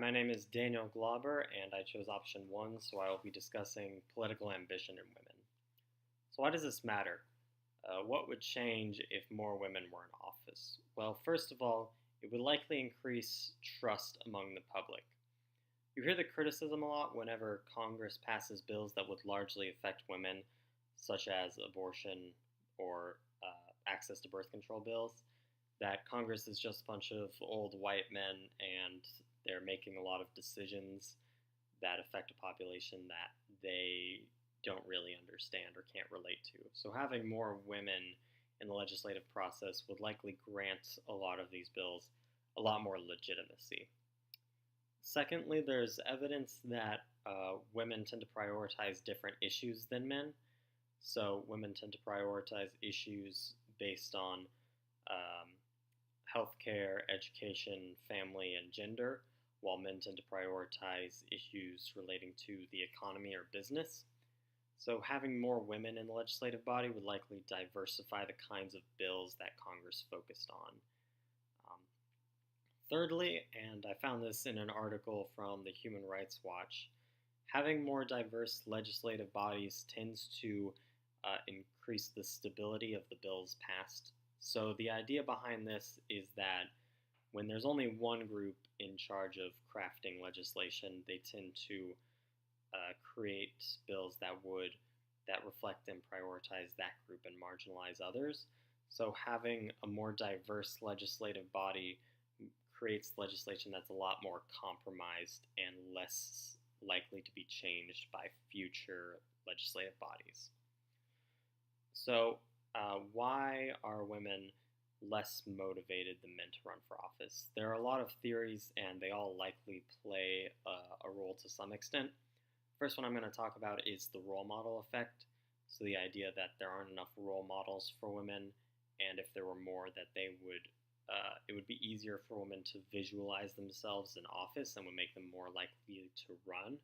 Hi, my name is Daniel Glauber, and I chose option one, so I will be discussing political ambition in women. So, why does this matter? What would change if more women were in office? Well, first of all, it would likely increase trust among the public. You hear the criticism a lot whenever Congress passes bills that would largely affect women, such as abortion or access to birth control bills, that Congress is just a bunch of old white men and they're making a lot of decisions that affect a population that they don't really understand or can't relate to. So having more women in the legislative process would likely grant a lot of these bills a lot more legitimacy. Secondly, there's evidence that women tend to prioritize different issues than men. So women tend to prioritize issues based on um, healthcare, education, family, and gender, while men tend to prioritize issues relating to the economy or business. So having more women in the legislative body would likely diversify the kinds of bills that Congress focused on. Um, Thirdly, and I found this in an article from the Human Rights Watch, having more diverse legislative bodies tends to increase the stability of the bills passed. So the idea behind this is that when there's only one group in charge of crafting legislation, they tend to create bills that reflect and prioritize that group and marginalize others. So having a more diverse legislative body creates legislation that's a lot more compromised and less likely to be changed by future legislative bodies. So, why are women less motivated than men to run for office? There are a lot of theories, and they all likely play a role to some extent. First one I'm going to talk about is the role model effect. So, the idea that there aren't enough role models for women, and if there were more, that it would be easier for women to visualize themselves in office and would make them more likely to run.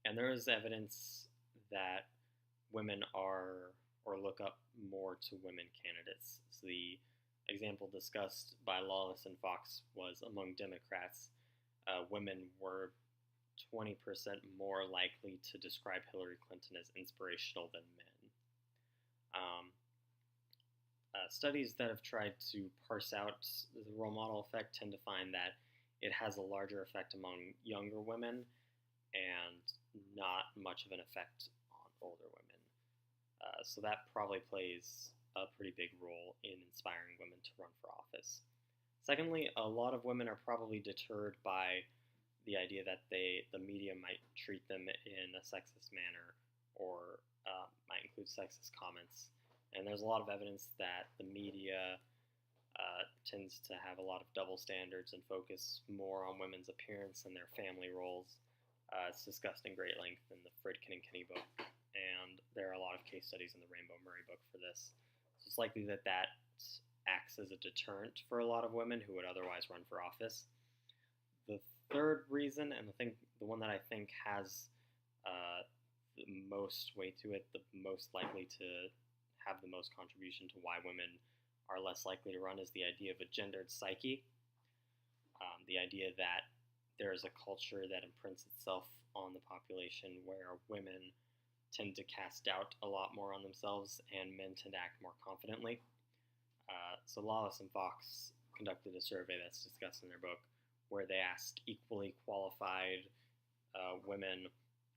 And there is evidence that women are or look up more to women candidates. So the example discussed by Lawless and Fox was among Democrats, women were 20% more likely to describe Hillary Clinton as inspirational than men. Studies that have tried to parse out the role model effect tend to find that it has a larger effect among younger women and not much of an effect on older women. So that probably plays a pretty big role in inspiring women to run for office. Secondly, a lot of women are probably deterred by the idea that the media might treat them in a sexist manner or might include sexist comments. And there's a lot of evidence that the media tends to have a lot of double standards and focus more on women's appearance and their family roles. It's discussed in great length in the Fridkin and Kenney book, and there are a lot of case studies in the Rainbow Murray book for this. So it's likely that acts as a deterrent for a lot of women who would otherwise run for office. The third reason, and the one that I think has the most weight to it, the most likely to have the most contribution to why women are less likely to run, is the idea of a gendered psyche. The idea that there is a culture that imprints itself on the population where women tend to cast doubt a lot more on themselves and men tend to act more confidently. So Lawless and Fox conducted a survey that's discussed in their book where they asked equally qualified women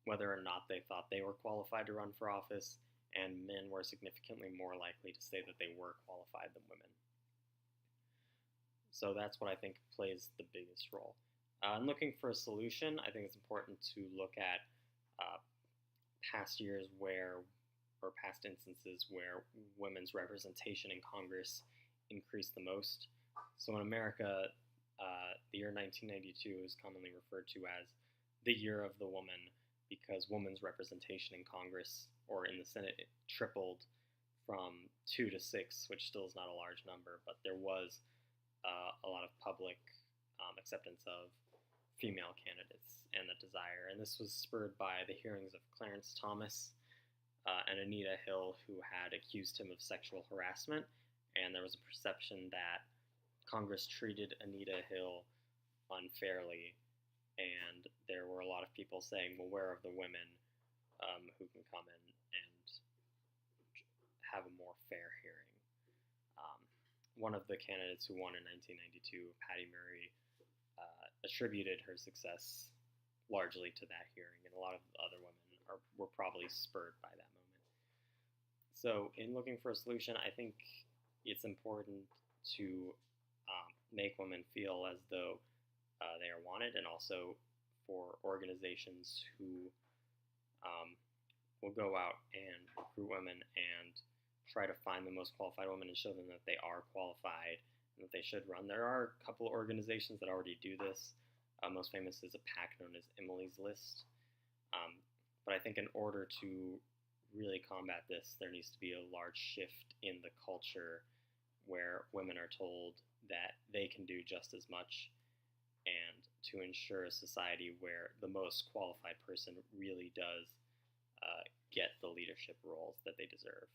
whether or not they thought they were qualified to run for office, and men were significantly more likely to say that they were qualified than women. So that's what I think plays the biggest role. In looking for a solution, I think it's important to look at past years or past instances where women's representation in Congress increased the most. So in America, the year 1992 is commonly referred to as the year of the woman because women's representation in Congress or in the Senate tripled from 2 to 6, which still is not a large number, but there was a lot of public acceptance of female candidates and the desire. And this was spurred by the hearings of Clarence Thomas and Anita Hill, who had accused him of sexual harassment. And there was a perception that Congress treated Anita Hill unfairly, and there were a lot of people saying, well, where are the women who can come in and have a more fair hearing? One of the candidates who won in 1992, Patty Murray, attributed her success largely to that hearing, and a lot of other women were probably spurred by that moment. So, in looking for a solution, I think it's important to make women feel as though they are wanted, and also for organizations who will go out and recruit women and try to find the most qualified women and show them that they are qualified and that they should run. There are a couple of organizations that already do this. Most famous is a PAC known as Emily's List. But I think in order to really combat this, there needs to be a large shift in the culture where women are told that they can do just as much, and to ensure a society where the most qualified person really does get the leadership roles that they deserve.